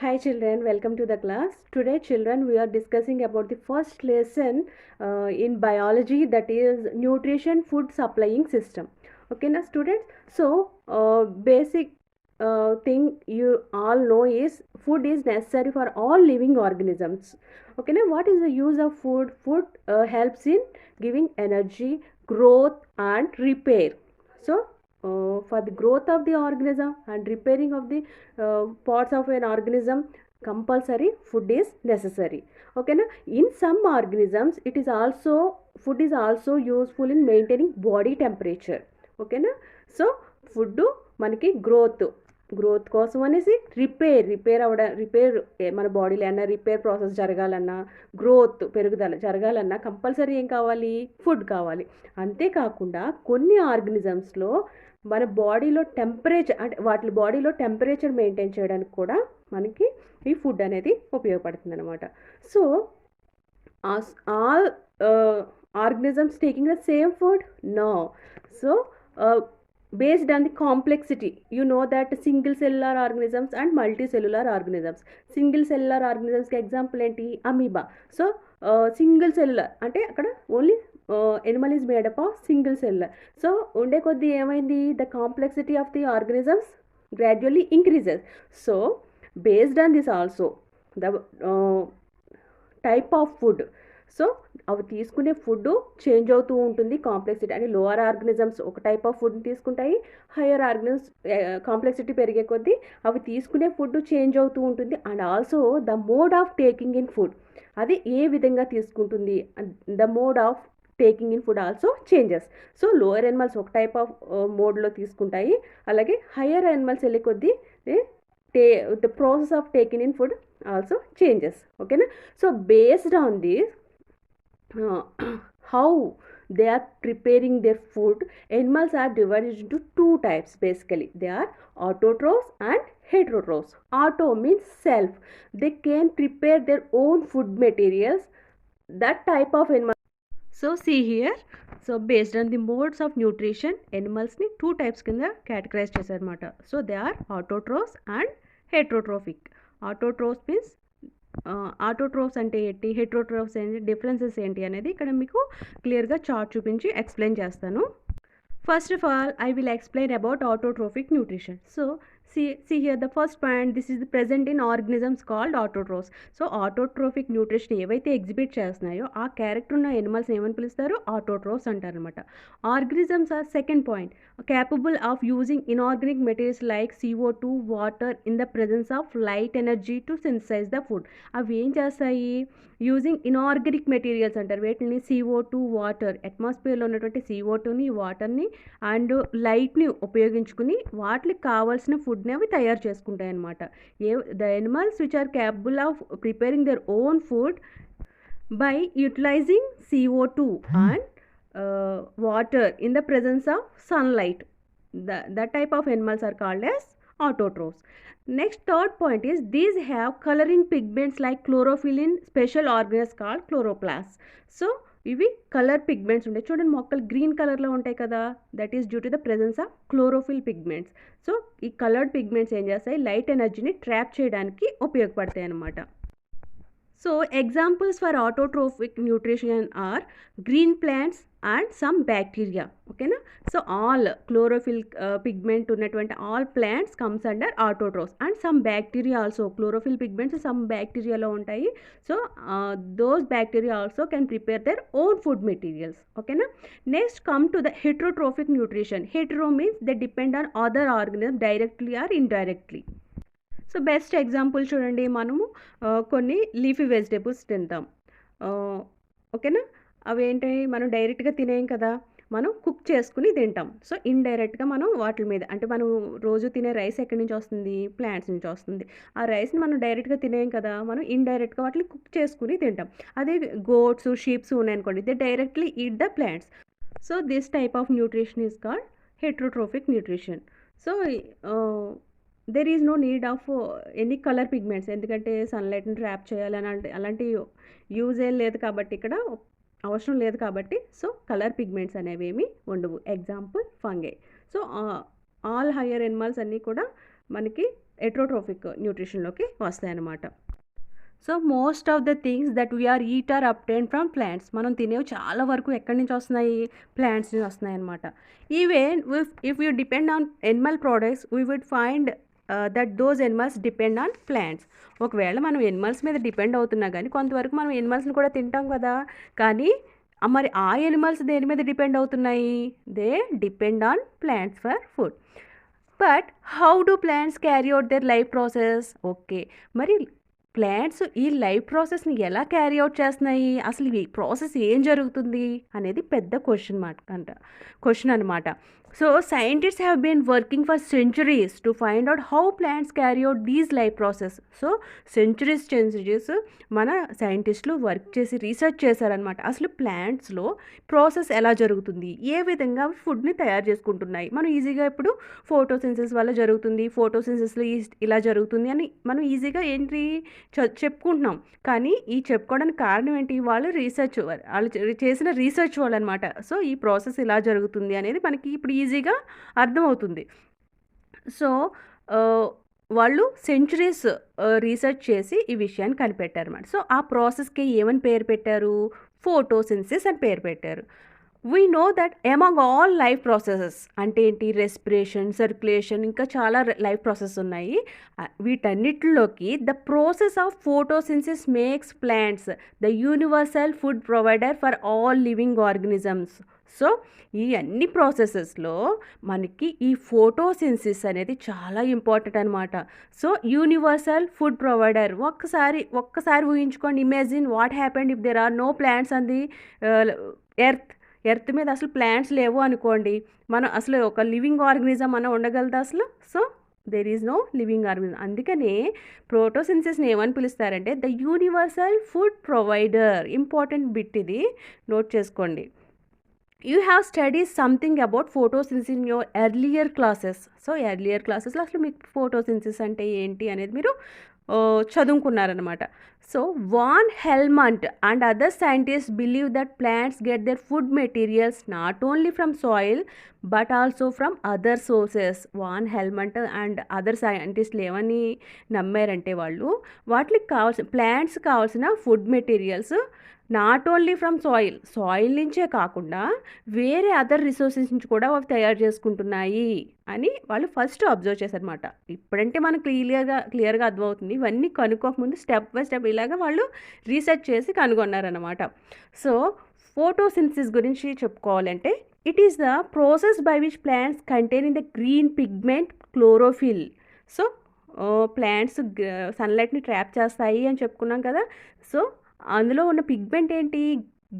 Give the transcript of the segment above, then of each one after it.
Hi children, welcome to the class. Today children we are discussing about the first lesson in biology, that is nutrition food supplying system. Okay na students? So basic thing you all know is food is necessary for all living organisms. Okay na, what is the use of food? Food helps in giving energy, growth and repair. So for the growth of the organism and repairing of the parts of an organism, compulsory food is necessary. Okay na, in some organisms it is also, food is also useful in maintaining body temperature. Okay na, so food మనకి growth కోసం అనేసి repair మన బాడీలో ఏమన్నా repair process జరగాలన్నా, growth పెరుగుదల జరగాలన్నా compulsory ఏం కావాలి? ఫుడ్ కావాలి. అంతేకాకుండా కొన్ని ఆర్గనిజమ్స్లో మన బాడీలో టెంపరేచర్, అంటే వాటి బాడీలో టెంపరేచర్ మెయింటైన్ చేయడానికి కూడా మనకి ఈ ఫుడ్ అనేది ఉపయోగపడుతుంది అనమాట. So all organisms taking the same food? No. So based on the complexity, you know that single cellular organisms and multicellular organisms. Single cellular organisms కి ఎగ్జాంపుల్ ఏంటి? అమీబా. సో సింగిల్ సెల్యులర్ అంటే అక్కడ only Animal is made up of single cellular. So ఉండే కొద్దీ ఏమైంది? The complexity of the organisms gradually increases. So based on this also the type of food, so అవి తీసుకునే food change అవుతూ ఉంటుంది. Complexity అంటే లోవర్ ఆర్గనిజమ్స్ ఒక టైప్ ఆఫ్ ఫుడ్ తీసుకుంటాయి, హయ్యర్ ఆర్గనిజమ్స్ కాంప్లెక్సిటీ పెరిగే కొద్దీ అవి తీసుకునే ఫుడ్ చేంజ్ అవుతూ ఉంటుంది. And also the mode of taking in food, అది ఏ విధంగా తీసుకుంటుంది, the mode of taking in food also changes. So lower animals ఒక టైప్ ఆఫ్ మోడ్లో తీసుకుంటాయి, అలాగే హయ్యర్ యానిమల్స్ వెళ్ళే కొద్దీ the process of taking in food also changes. ఓకేనా? So based on this how they are preparing their food, animals are divided into two types. Basically they are autotrophs and heterotrophs. Auto means self, they can prepare their own food materials, that type of animal. So see here, so based on the modes of nutrition, animals ni two types kinda categorize chesarmata. So they are autotrophs and heterotrophic. Autotrophs means autotrophs అంటే ఏంటి, హెట్రోట్రోఫ్స్ ఏంటి, differences ఏంటి అనేది ఇక్కడ మీకు క్లియర్గా chart చూపించి explain చేస్తాను. First of all I will explain about autotrophic nutrition. So see here the first point, this is the present in organisms called autotrophs. So autotrophic nutrition ఏవైతే ఎగ్జిబిట్ చేస్తున్నాయో ఆ క్యారెక్టర్ ఉన్న ఎనిమల్స్ ఏమని పిలుస్తారు? Autotrophs అంటారు అనమాట. Organisms are second point, capable of using inorganic materials like CO2, water in the presence of light energy to synthesize the food. అవి ఏం చేస్తాయి? యూజింగ్ ఇనార్గానిక్ మెటీరియల్స్ అంటారు వీటిని. CO2, వాటర్, అట్మాస్ఫియర్లో ఉన్నటువంటి CO2ని, వాటర్ని అండ్ లైట్ని ఉపయోగించుకుని వాటికి కావాల్సిన ఫుడ్ని అవి తయారు చేసుకుంటాయి అన్నమాట. The animals which are capable of preparing their own food by utilising CO2 and water in the presence of sunlight. That type of animals are called as autotrophs. Next, third point is these have coloring pigments like chlorophyll in special organelles called chloroplasts. So ఇవి colour pigments ఉంటాయి చూడండి, మొక్కలు green కలర్లో ఉంటాయి కదా, that is due to the presence of chlorophyll pigments. So ఈ coloured pigments ఏం చేస్తాయి? లైట్ ఎనర్జీని ట్రాప్ చేయడానికి ఉపయోగపడతాయి అన్నమాట. So examples for autotrophic nutrition are green plants and some bacteria. Okay na? So all chlorophyll pigment ఉన్నటువంటి all plants comes under autotrophs and some bacteria also. Chlorophyll pigments some bacteria లో ఉంటాయి. So those bacteria also can prepare their own food materials. Okay na? Next come to the heterotrophic nutrition. Hetero means they depend on other organisms directly or indirectly. So best example చూడండి, మనము కొన్ని leafy vegetables తింటాం. ఓకేనా? అవి ఏంటి, మనం డైరెక్ట్గా తినేయం కదా, మనం కుక్ చేసుకుని తింటాం. సో ఇండైరెక్ట్గా మనం వాటి మీద, అంటే మనం రోజు తినే రైస్ ఎక్కడి నుంచి వస్తుంది? ప్లాంట్స్ నుంచి వస్తుంది. ఆ రైస్ని మనం డైరెక్ట్గా తినేయం కదా, మనం ఇండైరెక్ట్గా వాటిని కుక్ చేసుకుని తింటాం. అదే గోట్స్, షీప్స్ ఉన్నాయనుకోండి, they directly eat the plants. So this type of nutrition is called heterotrophic nutrition. So there is no need of any colour pigments, ఎందుకంటే సన్లైట్ని ట్రాప్ చేయాలని అలాంటి యూజ్ ఏం లేదు కాబట్టి, ఇక్కడ అవసరం లేదు కాబట్టి, సో కలర్ పిగ్మెంట్స్ అనేవి ఏమి ఉండవు. Example fungi. So all higher animals అన్నీ కూడా మనకి హెటరోట్రోఫిక్ న్యూట్రిషన్లోకి వస్తాయి అన్నమాట. So most of the things that we are eat are obtained from plants. మనం తినేవి చాలా వరకు ఎక్కడి నుంచి వస్తున్నాయి? ప్లాంట్స్ నుంచి వస్తున్నాయి అనమాట. Even if you depend on animal products we would find that those animals depend on plants. ఒకవేళ మనం ఎనిమల్స్ మీద డిపెండ్ అవుతున్నా కానీ కొంతవరకు మనం ఎనిమల్స్ని కూడా తింటాం కదా. కానీ మరి ఆ ఎనిమల్స్ దేని మీద డిపెండ్ అవుతున్నాయి? They depend on plants for food. But how do plants carry out their life process? Okay, మరి ప్లాంట్స్ ఈ లైఫ్ ప్రాసెస్ని ఎలా క్యారీ అవుట్ చేస్తున్నాయి, అసలు ఈ ప్రాసెస్ ఏం జరుగుతుంది అనేది పెద్ద క్వశ్చన్ అనమాట. So scientists have been working for centuries to find out how plants carry out these life process. So centuries మన సైంటిస్టులు వర్క్ చేసి రీసెర్చ్ చేశారనమాట. అసలు ప్లాంట్స్లో ప్రాసెస్ ఎలా జరుగుతుంది, ఏ విధంగా ఫుడ్ని తయారు చేసుకుంటున్నాయి. మనం ఈజీగా ఇప్పుడు ఫోటోసింథసిస్ వల్ల జరుగుతుంది, ఫోటోసింథసిస్లో ఇలా జరుగుతుంది అని మనం ఈజీగా ఏంటి చెప్పుకుంటున్నాం. కానీ ఈ చెప్పుకోవడానికి కారణం ఏంటి? వాళ్ళు చేసిన రీసెర్చ్ వాళ్ళు అనమాట. సో ఈ ప్రాసెస్ ఇలా జరుగుతుంది అనేది మనకి ఇప్పుడు ఈజీగా అర్థమవుతుంది. సో వాళ్ళు సెంచురీస్ రీసెర్చ్ చేసి ఈ విషయాన్ని కనిపెట్టారు అన్నమాట. సో ఆ ప్రాసెస్కి ఏమని పేరు పెట్టారు? ఫోటోసింథసిస్ అని పేరు పెట్టారు. We know that among all life processes అంటే ఏంటి? రెస్పిరేషన్, సర్క్యులేషన్, ఇంకా చాలా లైఫ్ ప్రాసెస్ ఉన్నాయి. వీటన్నిటిలోకి the process of photosynthesis makes plants the universal food provider for all living organisms. So ఈ అన్ని ప్రాసెసెస్లో మనకి ఈ ఫోటోసింథసిస్ అనేది చాలా ఇంపార్టెంట్ అనమాట. So universal food provider. ఒక్కసారి ఊహించుకోండి. Imagine what happened if there are no plants on the earth మీద అసలు ప్లాంట్స్ లేవు అనుకోండి, మనం అసలు ఒక లివింగ్ ఆర్గనిజం మనం ఉండగలదా అసలు? So there is no living organism. అందుకనే ఫోటోసింథసిస్ని ఏమని పిలుస్తారంటే the universal food provider. Important bit ఇది, నోట్ చేసుకోండి. You have study something about photosynthesis in your earlier classes. So earlier క్లాసెస్లో అసలు మీకు ఫోటోసింథసిస్ అంటే ఏంటి అనేది మీరు చదువుకున్నారనమాట. So van Helmont and other scientist believe that plants get their food materials not only from soil but also from other sources. Van Helmont and other సైంటిస్టులు ఏమని నమ్మారంటే వాటికి ప్లాంట్స్ కావాల్సిన food materials not only from soil నుంచే కాకుండా వేరే other resources నుంచి కూడా అవి తయారు చేసుకుంటున్నాయి అని వాళ్ళు ఫస్ట్ అబ్జర్వ్ చేశారనమాట. ఇప్పుడంటే మనకు క్లియర్గా అర్థమవుతుంది. ఇవన్నీ కనుక్కోకముందు స్టెప్ బై స్టెప్ ఇలాగా వాళ్ళు రీసెర్చ్ చేసి కనుగొన్నారనమాట. సో ఫోటోసింథసిస్ గురించి చెప్పుకోవాలంటే it is the process by which plants containing the green pigment chlorophyll. So plants సన్లైట్ని ట్రాప్ చేస్తాయి అని చెప్పుకున్నాం కదా. సో అందులో ఉన్న పిగ్మెంట్ ఏంటి?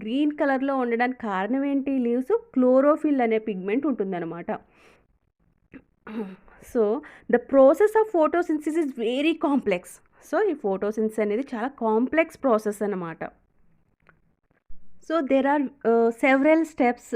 గ్రీన్ కలర్లో ఉండడానికి కారణం ఏంటి? లీవ్స్ క్లోరోఫిల్ అనే పిగ్మెంట్ ఉంటుందన్నమాట. So the process of photosynthesis is very complex. So ఈ ఫోటోసింథసిస్ అనేది చాలా కాంప్లెక్స్ ప్రాసెస్ అన్నమాట. So there are several steps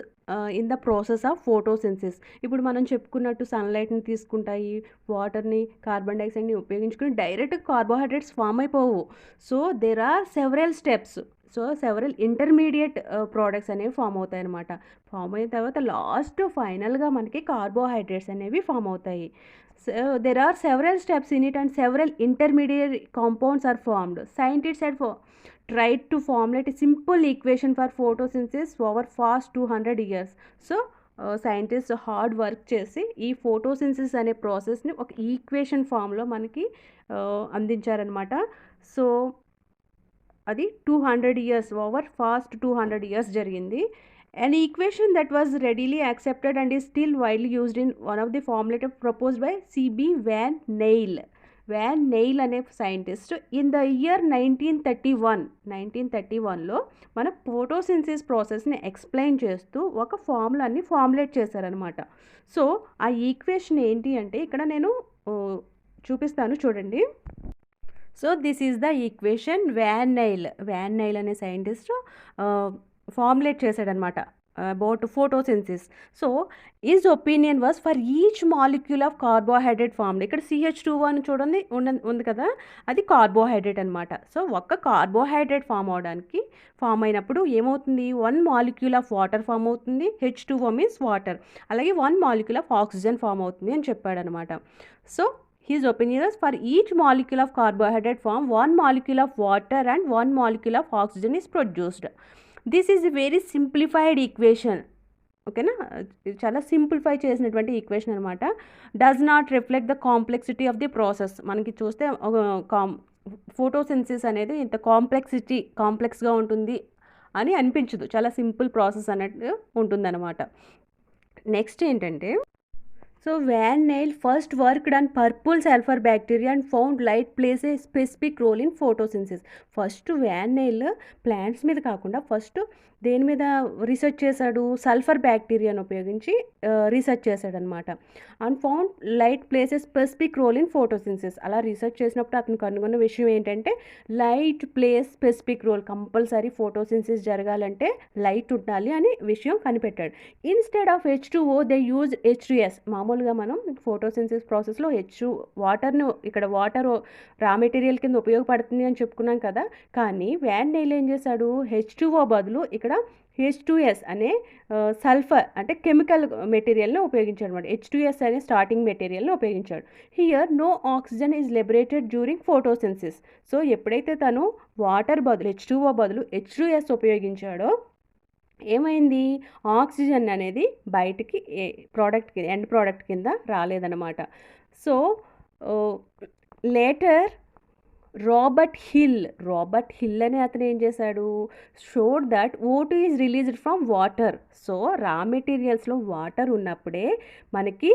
in the process of photosynthesis. ఇప్పుడు మనం చెప్పుకున్నట్టు సన్లైట్ని తీసుకుంటాయి, వాటర్ని, కార్బన్ డైఆక్సైడ్ని ఉపయోగించుకుని డైరెక్ట్ కార్బోహైడ్రేట్స్ ఫామ్ అయిపోవు. So there are several steps. So several intermediate products అనేవి ఫామ్ అవుతాయి అన్నమాట. ఫామ్ అయిన తర్వాత ఫైనల్గా మనకి కార్బోహైడ్రేట్స్ అనేవి ఫామ్ అవుతాయి. So there are several steps in it and several intermediate compounds are formed. Scientists had tried to formulate a simple equation for photosynthesis over past 200 years. So scientist hard work చేసి ఈ photosynthesis అనే ప్రాసెస్ని ఒక equation ఫామ్లో మనకి అందించారనమాట. So అది 200 years, over fast 200 years జరిగింది. An equation that was readily accepted and is still widely used in one of the formulae proposed by C.B. Van Neyl. Van Neyl అనే సైంటిస్ట్ ఇన్ ద ఇయర్ 1931లో మన photosynthesis ప్రాసెస్ని explain చేస్తూ ఒక ఫార్ములాని formulate చేశారనమాట. So ఆ equation ఏంటి అంటే ఇక్కడ నేను చూపిస్తాను చూడండి. So this is the equation van Niel అనే సైంటిస్ట్ ఫార్ములేట్ చేశాడనమాట about photosynthesis. So his opinion was for each molecule of carbohydrate formed. ఇక్కడ CH2 చూడండి ఉంది కదా, అది కార్బోహైడ్రేట్ అనమాట. సో ఒక్క కార్బోహైడ్రేట్ ఫామ్ అయినప్పుడు ఏమవుతుంది? 1 మాలిక్యూల్ ఆఫ్ వాటర్ ఫామ్ అవుతుంది, H2O మీన్స్ వాటర్. అలాగే 1 మాలిక్యూల్ ఆఫ్ ఆక్సిజన్ ఫామ్ అవుతుంది అని చెప్పాడనమాట. So His opinion is for each molecule of carbohydrate form, 1 molecule of water and 1 molecule of oxygen is produced. This is a very simplified equation. ఓకేనా, ఇది చాలా simplify చేసినటువంటి equation అనమాట. Does not reflect the complexity of the process. మనకి చూస్తే photosynthesis అనేది ఇంత కాంప్లెక్స్గా ఉంటుంది అని అనిపించదు, చాలా సింపుల్ ప్రాసెస్ అన్నట్టు ఉంటుందన్నమాట. నెక్స్ట్ ఏంటంటే, so Van Eyl first worked on purple sulfur bacteria and found light plays a specific role in photosynthesis. First Van Eyl plants మీద కాకుండా ఫస్ట్ దేని మీద రీసెర్చ్ చేశాడు, సల్ఫర్ బ్యాక్టీరియాను ఉపయోగించి రీసెర్చ్ చేశాడనమాట. And found light plays a specific role in photosynthesis. అలా research చేసినప్పుడు అతను కనుగొన్న విషయం ఏంటంటే light plays specific role, compulsory photosynthesis జరగాలంటే లైట్ ఉండాలి అని విషయం కనిపెట్టాడు. Instead of H2O they use H2S. మామూలుగా మనం ఫోటోసింథసిస్ ప్రాసెస్లో వాటర్ను, ఇక్కడ వాటర్ రా మెటీరియల్ కింద ఉపయోగపడుతుంది అని చెప్పుకున్నాం కదా, కానీ Van Eyl ఏం చేశాడు, H2O బదులు ఇక్కడ H2S అనే సల్ఫర్ అంటే కెమికల్ మెటీరియల్ని ఉపయోగించాడు అనమాట. H2S అనే స్టార్టింగ్ మెటీరియల్ని ఉపయోగించాడు. Here no oxygen is liberated during photosynthesis. So ఎప్పుడైతే తను వాటర్ బదులు H2O బదులు H2S ఉపయోగించాడో ఏమైంది, ఆక్సిజన్ అనేది బయటికి ఎండ్ ప్రోడక్ట్ కింద రాలేదన్నమాట. సో లేటర్ రాబర్ట్ హిల్ అనే అతను ఏం చేశాడు, showed that O2 is released from water. So రా మెటీరియల్స్లో వాటర్ ఉన్నప్పుడే మనకి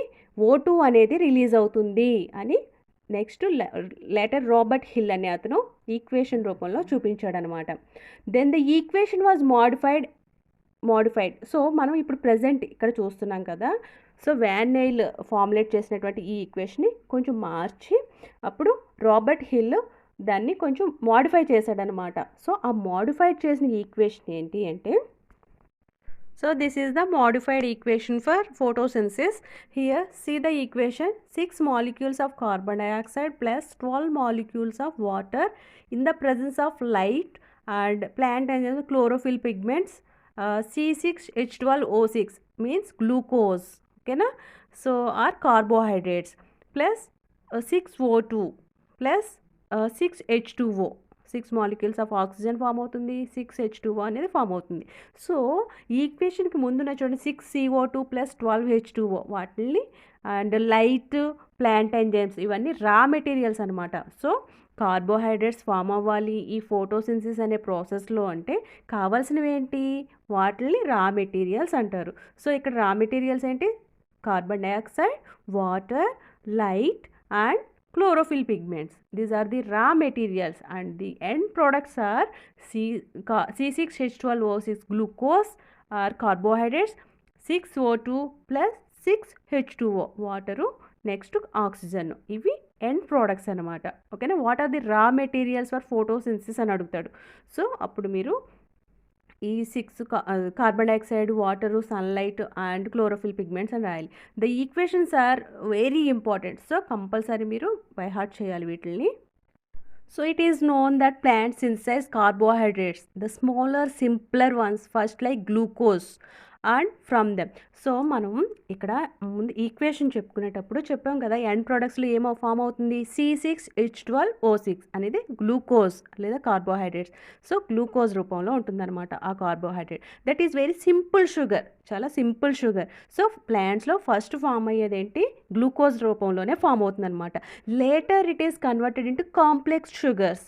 O2 అనేది రిలీజ్ అవుతుంది అని నెక్స్ట్ లేటర్ రాబర్ట్ హిల్ అనే అతను ఈక్వేషన్ రూపంలో చూపించాడనమాట. Then the equation was modified. So మనం ఇప్పుడు ప్రజెంట్ ఇక్కడ చూస్తున్నాం కదా, సో Van Eyl ఫార్ములేట్ చేసినటువంటి ఈ ఈక్వేషన్ని కొంచెం మార్చి అప్పుడు రాబర్ట్ హిల్ దాన్ని కొంచెం మోడిఫై చేశాడనమాట. సో ఆ మోడిఫైడ్ చేసిన ఈక్వేషన్ ఏంటి అంటే, so this is the modified equation for photosynthesis. Here see the equation, 6 molecules of carbon dioxide plus 12 molecules of water in the presence of light and plant and chlorophyll pigments, C6H12O6 means glucose, okay na, so are carbohydrates, plus 6O2 plus 6H2O, 6 molecules of oxygen form అవుతుంది, 6H2O అనేది form అవుతుంది. So ఈ ఈక్వేషన్కి ముందున్న చూడండి 6CO2 plus 12H2O, వాటిని and light plant enzymes ఇవన్నీ రా materials అనమాట. సో కార్బోహైడ్రేట్స్ ఫామ్ అవ్వాలి ఈ ఫోటోసింథసిస్ అనే ప్రాసెస్లో అంటే కావాల్సినవి ఏంటి, వాటిని రా మెటీరియల్స్ అంటారు. సో ఇక్కడ రా మెటీరియల్స్ ఏంటి, carbon dioxide, water, light and chlorophyll pigments. These are the raw materials and the end products are C6H12O6 glucose are carbohydrates, 6O2 plus 6H2O water, next oxygen. ఇవి end products అన్నమాట. ఓకేనా, what are the raw materials for photosynthesis అని అడుగుతాడు. సో అప్పుడు మీరు ఈ 6 carbon dioxide, water, sunlight and chlorophyll pigments అని రాయాలి. The equations are very important. So compulsory మీరు బై హార్ట్ చేయాలి వీటిని. So it is known that plants synthesize carbohydrates, the smaller simpler ones first like glucose and from them. So మనం ఇక్కడ ముందు equation చెప్పుకునేటప్పుడు చెప్పాం కదా, ఎండ్ ప్రోడక్ట్స్లో ఏమో ఫామ్ అవుతుంది, C6H12O6 అనేది గ్లూకోజ్ లేదా కార్బోహైడ్రేట్స్. సో గ్లూకోజ్ రూపంలో ఉంటుందన్నమాట ఆ carbohydrate. That is very simple sugar, చాలా సింపుల్ షుగర్. సో ప్లాంట్స్లో ఫస్ట్ ఫామ్ అయ్యేది ఏంటి, గ్లూకోజ్ రూపంలోనే ఫామ్ అవుతుందన్నమాట. Later it is converted into complex sugars.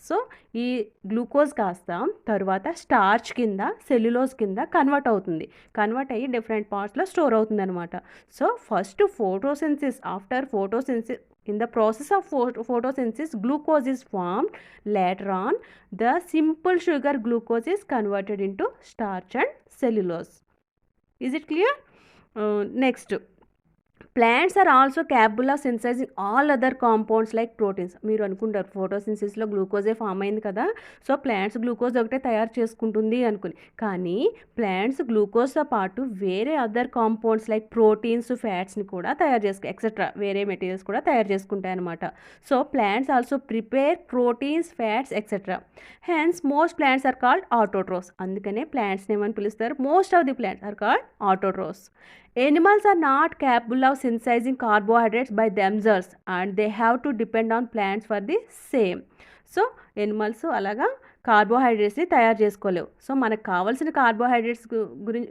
So ఈ గ్లూకోజ్ కాస్త తర్వాత స్టార్చ్ కింద, సెల్యులోజ్ కింద కన్వర్ట్ అవుతుంది. కన్వర్ట్ అయ్యి డిఫరెంట్ పార్ట్స్లో స్టోర్ అవుతుంది అనమాట. So first photosynthesis, after photosynthesis, in the process of photosynthesis glucose is formed. Later on the simple sugar glucose is converted into starch and cellulose. Is it clear? Next, plants are also capable of synthesising all other compounds like proteins. మీరు అనుకుంటారు ఫోటోసింథసిస్లో గ్లూకోజే form అయింది కదా, so plants glucose ఒకటే తయారు చేసుకుంటుంది అనుకుని, కానీ plants గ్లూకోజ్తో పాటు వేరే అదర్ కాంపౌండ్స్ లైక్ ప్రోటీన్స్, ఫ్యాట్స్ని కూడా తయారు చేసుకు ఎక్సెట్రా వేరే మెటీరియల్స్ కూడా తయారు చేసుకుంటాయి అనమాట. So plants also prepare proteins, fats etcetera. Hence most plants are called autotrophs. అందుకనే ప్లాంట్స్ని ఏమని పిలుస్తారు, most of the plants are called autotrophs. Animals are not capable of synthesizing carbohydrates by themselves and they have to depend on plants for the same. So animals అలాగా కార్బోహైడ్రేట్స్ని తయారు చేసుకోలేవు. So మనకు కావాల్సిన carbohydrates గురించి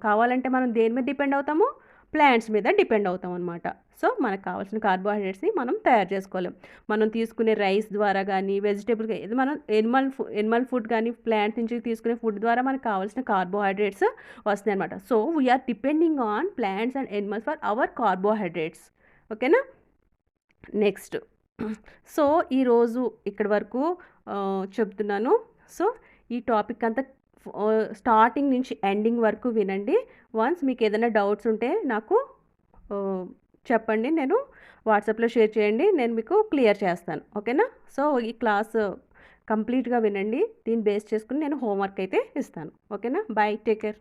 కావాలంటే మనం దేని మీద డిపెండ్ అవుతాము, ప్లాంట్స్ మీద డిపెండ్ అవుతాం అనమాట. సో మనకు కావాల్సిన కార్బోహైడ్రేట్స్ని మనం తయారు చేసుకోలేం. మనం తీసుకునే రైస్ ద్వారా కానీ వెజిటేబుల్ ఇది మనం ఎనిమల్ ఫుడ్ కానీ ప్లాంట్ నుంచి తీసుకునే ఫుడ్ ద్వారా మనకు కావాల్సిన కార్బోహైడ్రేట్స్ వస్తాయి అనమాట. So we are depending on plants and animals for our carbohydrates. ఓకేనా. నెక్స్ట్, సో ఈరోజు ఇక్కడి వరకు చెప్తున్నాను. సో ఈ టాపిక్ అంతా స్టార్టింగ్ నుంచి ఎండింగ్ వరకు వినండి. వన్స్ మీకు ఏదైనా డౌట్స్ ఉంటే నాకు చెప్పండి, నేను వాట్సాప్లో షేర్ చేయండి, నేను మీకు క్లియర్ చేస్తాను. ఓకేనా. సో ఈ క్లాస్ కంప్లీట్గా వినండి, దీన్ని బేస్ చేసుకుని నేను హోంవర్క్ అయితే ఇస్తాను. ఓకేనా. Bye, take care.